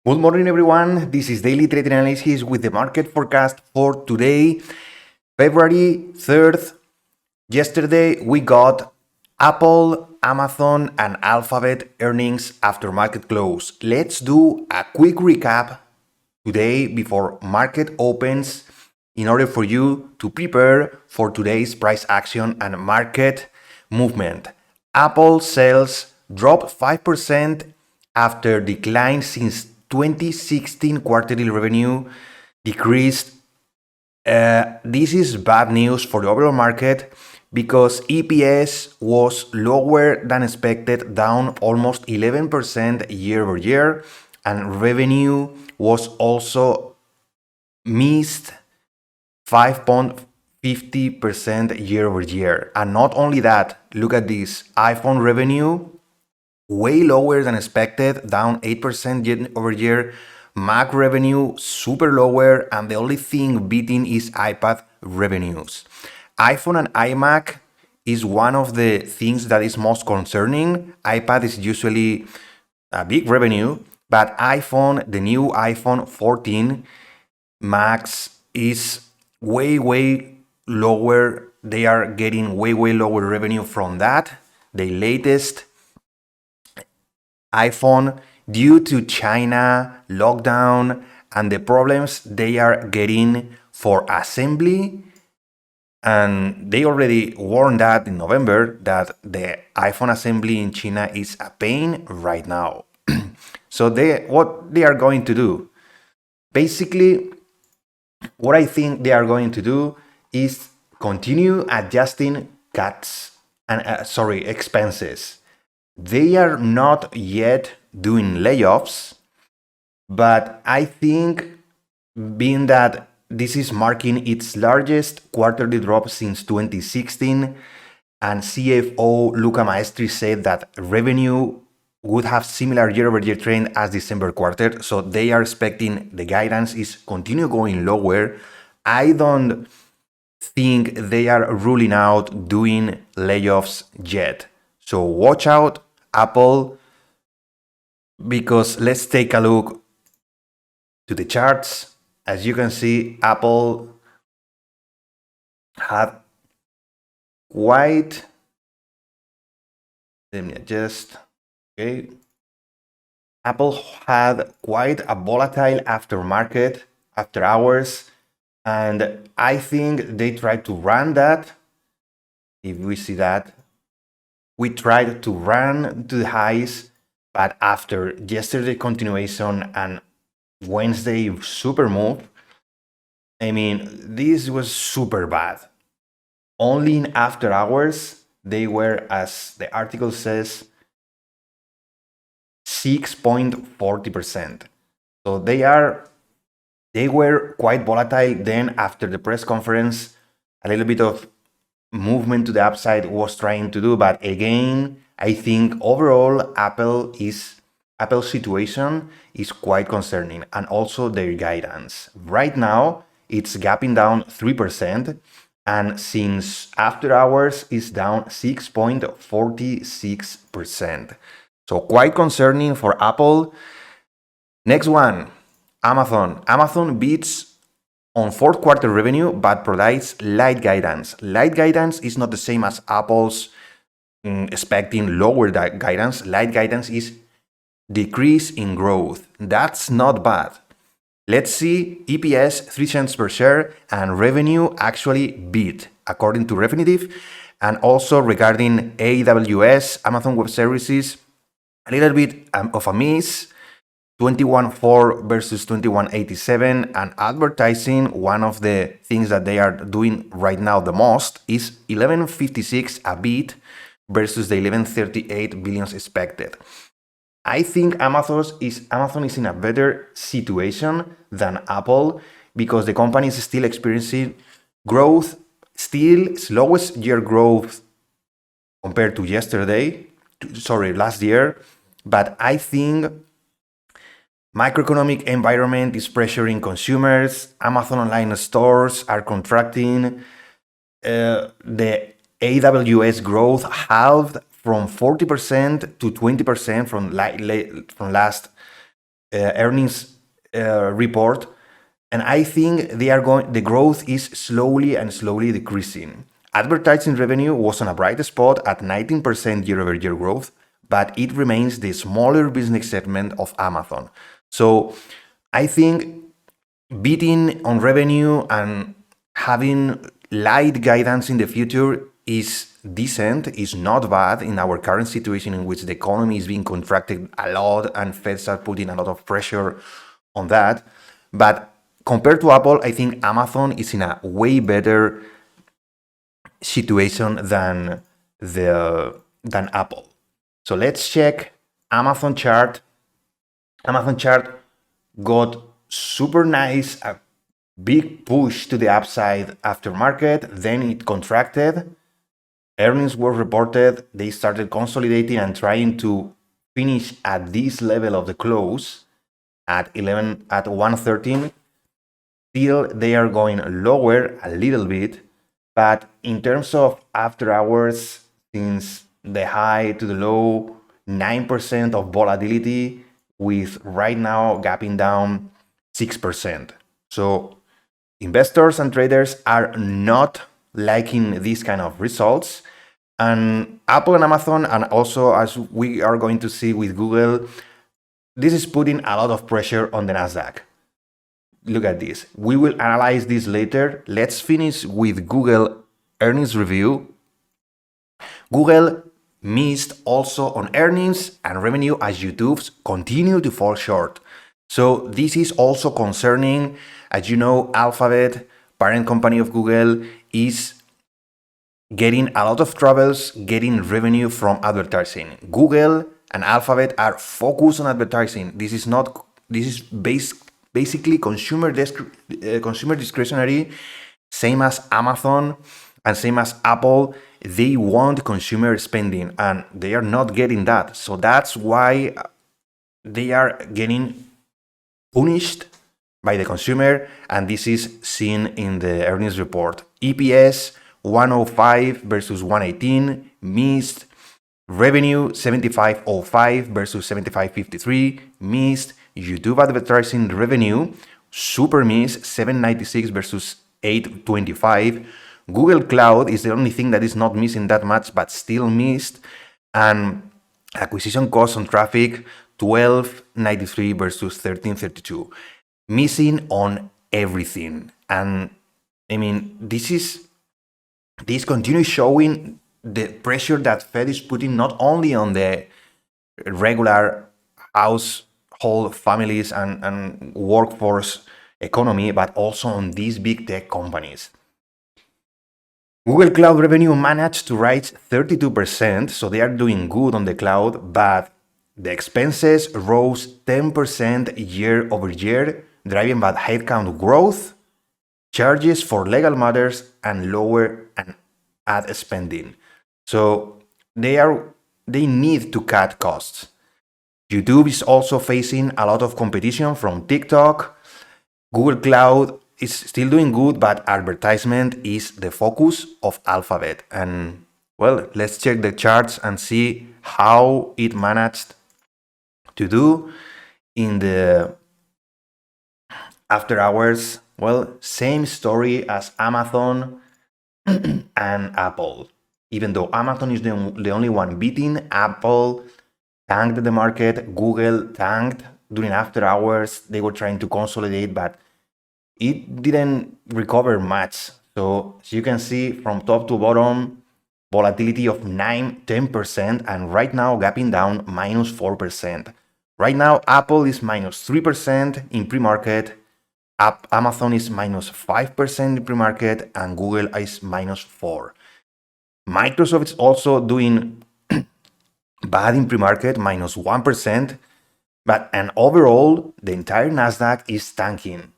Good morning, everyone. This is Daily Trade Analysis with the market forecast for today, February 3rd. Yesterday, we got Apple, Amazon, and Alphabet earnings after market close. Let's do a quick recap today before market opens in order for you to prepare for today's price action and market movement. Apple sales dropped 5% after decline since 2016 quarterly revenue decreased. This is bad news for the overall market because EPS was lower than expected, down almost 11% year over year, and revenue was also missed 5.50% year over year. And not only that, look at this iPhone revenue way lower than expected, down 8% year over year. Mac revenue super lower, and the only thing beating is iPad revenues. iPhone and iMac is one of the things that is most concerning. iPad is usually a big revenue, but iPhone, the new iPhone 14 Max is way lower. They are getting way lower revenue from that. The latest iPhone, due to China lockdown and the problems they are getting for assembly, and they already warned that in November that the iPhone assembly in China is a pain right now. So what they are going to do, basically, what I think they are going to do is continue adjusting cuts and expenses. They are not yet doing layoffs, but I think, being that this is marking its largest quarterly drop since 2016, and CFO Luca Maestri said that revenue would have similar year-over-year trend as December quarter, so they are expecting the guidance is continue going lower. I don't think they are ruling out doing layoffs yet. So watch out, Apple, because let's take a look to the charts. As you can see, Apple had quite, let me adjust, okay. Apple had quite a volatile aftermarket after hours, and I think they tried to run that. If we see that, we tried to run to the highs, but after yesterday continuation and Wednesday super move, I mean, this was super bad. Only in after hours, they were, as the article says, 6.40%. So they were quite volatile. Then after the press conference, a little bit of movement to the upside was trying to do, but again, I think overall Apple's situation is quite concerning, and also their guidance. Right now, it's gapping down 3%, and since after hours is down 6.46%. So quite concerning for Apple. Next one, Amazon. Amazon beats on fourth quarter revenue, but provides light guidance. Light guidance is not the same as Apple's expecting lower guidance. Light guidance is decrease in growth. That's not bad. Let's see, EPS 3 cents per share, and revenue actually beat according to Refinitiv. And also regarding AWS, Amazon Web Services, a little bit of a miss, 21.4 versus 21.87, and advertising, one of the things that they are doing right now the most, is 11.56, a beat versus the 11.38 billions expected. I think Amazon is in a better situation than Apple because the company is still experiencing growth, still slowest year growth compared to last year. But I think macroeconomic environment is pressuring consumers. Amazon online stores are contracting. The AWS growth halved from 40% to 20% from last earnings report, and I think the growth is slowly decreasing. Advertising revenue was on a bright spot at 19% year-over-year growth, but it remains the smaller business segment of Amazon. So I think beating on revenue and having light guidance in the future is decent, is not bad in our current situation in which the economy is being contracted a lot and Feds are putting a lot of pressure on that. But compared to Apple, I think Amazon is in a way better situation than Apple. So let's check Amazon chart. Amazon chart got super nice, a big push to the upside after market, then it contracted. Earnings were reported, they started consolidating and trying to finish at this level of the close at 113. Still, they are going lower a little bit, but in terms of after hours, since the high to the low, 9% of volatility, with right now gapping down 6%. So investors and traders are not liking these kind of results. And Apple and Amazon, and also as we are going to see with Google, this is putting a lot of pressure on the Nasdaq. Look at this. We will analyze this later. Let's finish with Google earnings review. Google missed also on earnings and revenue as YouTube's continue to fall short. So this is also concerning. As you know, Alphabet, parent company of Google, is getting a lot of troubles getting revenue from advertising. Google and Alphabet are focused on advertising. This is basically consumer discretionary, same as Amazon and same as Apple. They want consumer spending and they are not getting that. So that's why they are getting punished by the consumer, and this is seen in the earnings report. EPS 105 versus 118, missed. Revenue 7505 versus 7553, missed. YouTube advertising revenue super missed, 796 versus 825. Google Cloud is the only thing that is not missing that much, but still missed. And acquisition cost on traffic 1293 versus 1332, missing on everything. And I mean, this continues showing the pressure that Fed is putting not only on the regular household families and workforce economy, but also on these big tech companies. Google Cloud revenue managed to rise 32%, so they are doing good on the cloud, but the expenses rose 10% year over year, driven by headcount growth, charges for legal matters, and lower ad spending. So they need to cut costs. YouTube is also facing a lot of competition from TikTok. Google Cloud is still doing good, but advertisement is the focus of Alphabet. And well, let's check the charts and see how it managed to do in the after hours. Well, same story as Amazon and Apple. Even though Amazon is the only one beating, Apple tanked the market, Google tanked during after hours. They were trying to consolidate, but it didn't recover much. So as you can see from top to bottom, volatility of 9-10%, and right now gapping down -4%. Right now, Apple is -3% in pre-market, Amazon is -5% in pre-market, and Google is -4%. Microsoft is also doing bad in pre-market, -1%, and overall, the entire Nasdaq is tanking.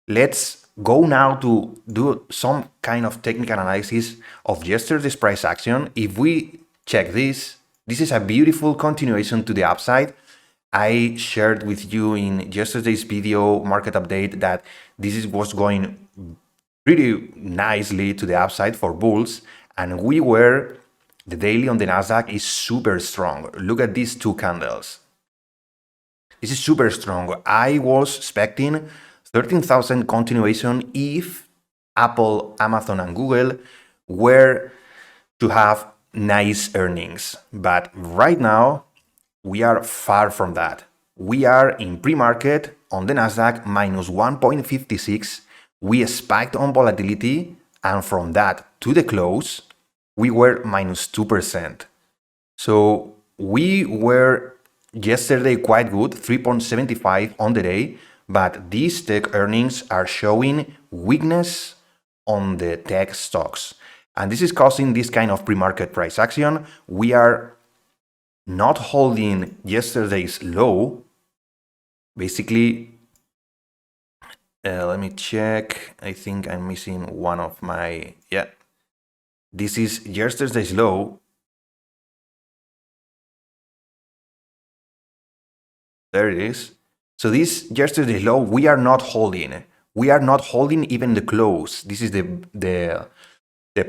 Let's go now to do some kind of technical analysis of yesterday's price action. If we check this is a beautiful continuation to the upside. I shared with you in yesterday's video market update that this was going pretty nicely to the upside for bulls, and the daily on the Nasdaq is super strong. Look at these two candles. This is super strong. I was expecting 13,000 continuation if Apple, Amazon, and Google were to have nice earnings. But right now, we are far from that. We are in pre-market on the Nasdaq minus 1.56. We spiked on volatility, and from that to the close, we were minus 2%. So we were yesterday quite good, 3.75 on the day, but these tech earnings are showing weakness on the tech stocks. And this is causing this kind of pre-market price action. We are not holding yesterday's low. Basically, let me check. I think I'm missing one of my, yeah. This is yesterday's low. There it is. So this yesterday's low, we are not holding. We are not holding even the close. This is the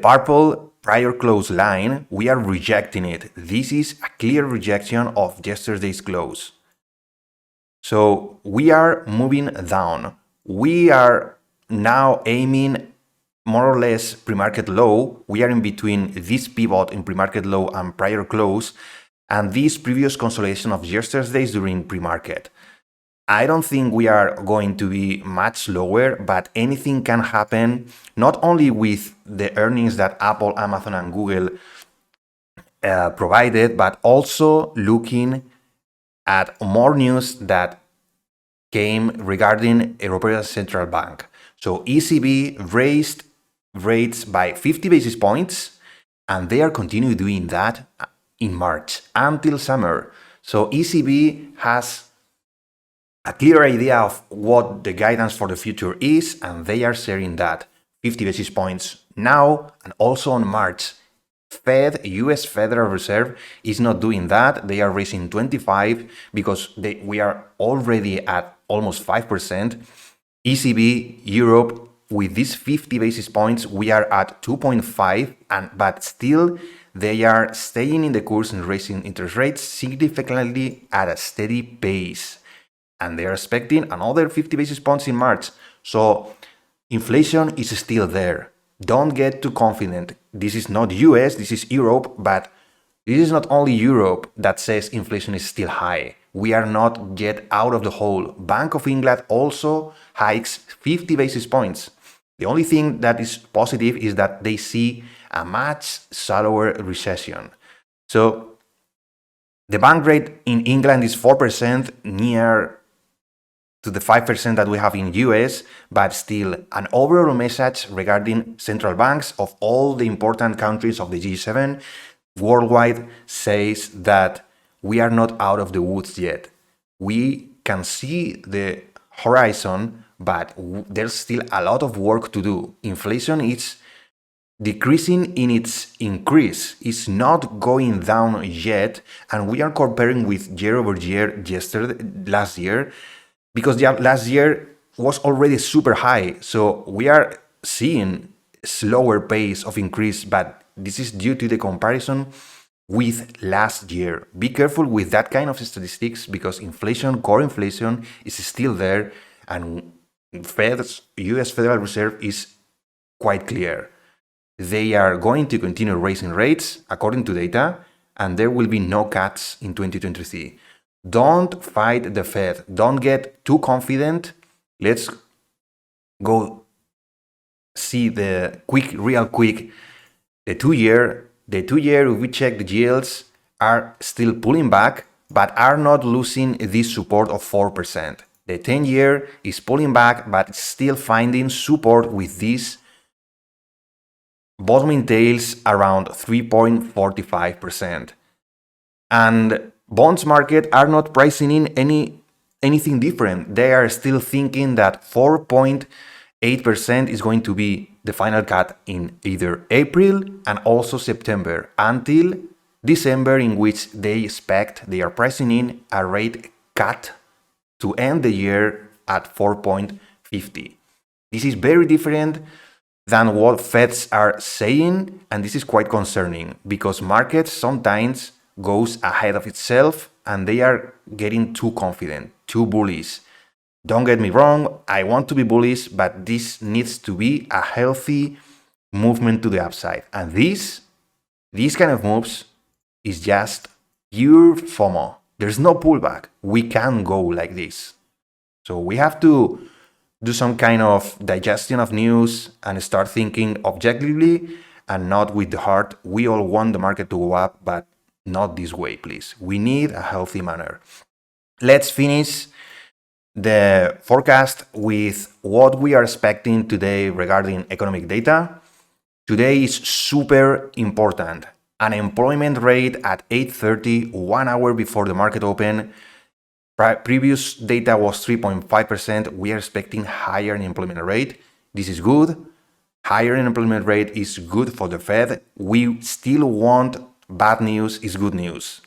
purple prior close line. We are rejecting it. This is a clear rejection of yesterday's close. So we are moving down. We are now aiming more or less pre-market low. We are in between this pivot in pre-market low and prior close and this previous consolidation of yesterday's during pre-market. I don't think we are going to be much lower, but anything can happen, not only with the earnings that Apple, Amazon, and Google provided, but also looking at more news that came regarding European Central Bank. So ECB raised rates by 50 basis points, and they are continuing doing that in March until summer. So ECB has a clear idea of what the guidance for the future is, and they are sharing that 50 basis points now and also on March. Fed, US Federal Reserve is not doing that. They are raising 25 because we are already at almost 5%. ECB, Europe, with these 50 basis points, we are at 2.5, but still they are staying in the course and raising interest rates significantly at a steady pace. And they are expecting another 50 basis points in March. So inflation is still there. Don't get too confident. This is not US, this is Europe, but this is not only Europe that says inflation is still high. We are not yet out of the hole. Bank of England also hikes 50 basis points. The only thing that is positive is that they see a much shallower recession. So the bank rate in England is 4%, near to the 5% that we have in US, but still an overall message regarding central banks of all the important countries of the G7 worldwide says that we are not out of the woods yet. We can see the horizon, but there's still a lot of work to do. Inflation is decreasing in its increase. It's not going down yet, and we are comparing with year over year last year, because last year was already super high. So we are seeing slower pace of increase, but this is due to the comparison with last year. Be careful with that kind of statistics because inflation, core inflation, is still there, and US Federal Reserve is quite clear. They are going to continue raising rates according to data, and there will be no cuts in 2023. Don't fight the Fed. Don't get too confident. Let's go see the real quick. The 2-year, if we check the yields, are still pulling back, but are not losing this support of 4%. The 10-year is pulling back, but still finding support with these bottoming tails around 3.45%. And bonds market are not pricing in anything different. They are still thinking that 4.8% is going to be the final cut in either April and also September, until December, in which they are pricing in a rate cut to end the year at 4.50. This is very different than what Feds are saying, and this is quite concerning because markets sometimes goes ahead of itself and they are getting too confident. too bullish. Don't get me wrong, I want to be bullish, but this needs to be a healthy movement to the upside. And these kind of moves is just pure FOMO. There's no pullback. We can't go like this. So we have to do some kind of digestion of news and start thinking objectively and not with the heart. We all want the market to go up, but not this way, please. We need a healthy manner. Let's finish the forecast with what we are expecting today regarding economic data. Today is super important. Unemployment rate at 8:30, 1 hour before the market open. Previous data was 3.5%. We are expecting higher unemployment rate. This is good. Higher unemployment rate is good for the Fed. We still want bad news is good news.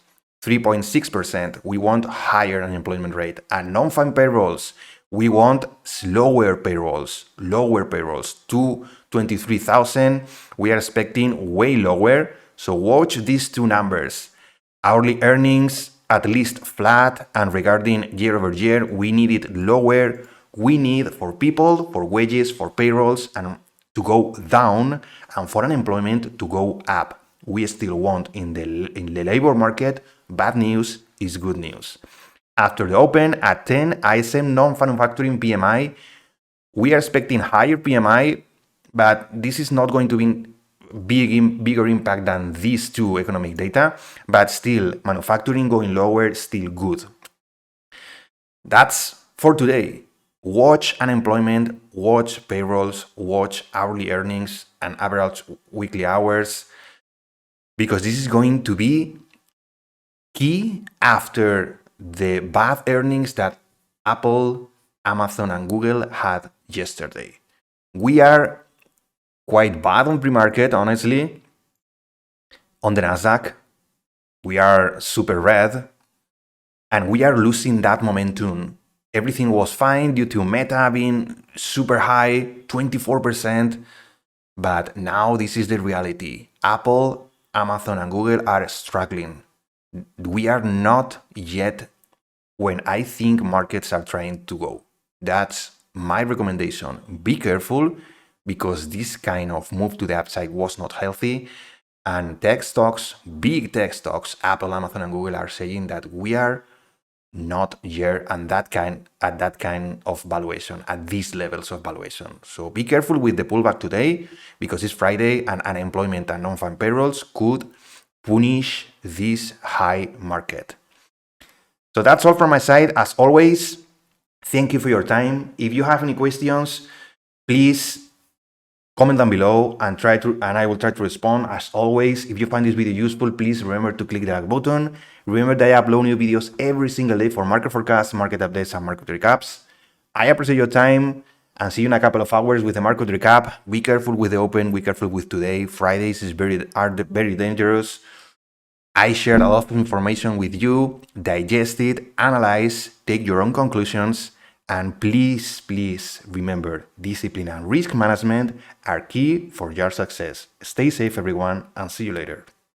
3.6%. We want higher unemployment rate. And non-farm payrolls, we want lower payrolls. 223,000. We are expecting way lower. So watch these two numbers. Hourly earnings at least flat, and regarding year over year, we need it lower. We need for people, for wages, for payrolls, and to go down, and for unemployment to go up. We still want in the labor market, bad news is good news. After the open at 10, ISM non-manufacturing PMI, we are expecting higher PMI, but this is not going to be bigger impact than these two economic data, but still manufacturing going lower, still good. That's for today. Watch unemployment, watch payrolls, watch hourly earnings and average weekly hours, because this is going to be key after the bad earnings that Apple, Amazon and Google had yesterday. We are quite bad on pre-market, honestly. On the Nasdaq, we are super red, and we are losing that momentum. Everything was fine due to Meta being super high, 24%, but now this is the reality. Apple, Amazon, and Google are struggling. We are not yet when I think markets are trying to go. That's my recommendation. Be careful, because this kind of move to the upside was not healthy. And tech stocks, big tech stocks, Apple, Amazon, and Google are saying that we are not here at that kind of valuation, at these levels of valuation. So be careful with the pullback today, because it's Friday and unemployment and non-farm payrolls could punish this high market. So that's all from my side. As always, thank you for your time. If you have any questions, please comment down below and I will try to respond. As always, if you find this video useful, please remember to click the like button. Remember that I upload new videos every single day for market forecasts, market updates, and market recaps. I appreciate your time and see you in a couple of hours with a market recap. Be careful with the open, be careful with today. Fridays are very dangerous. I shared a lot of information with you. Digest it, analyze, take your own conclusions. And please remember, discipline and risk management are key for your success. Stay safe, everyone, and see you later.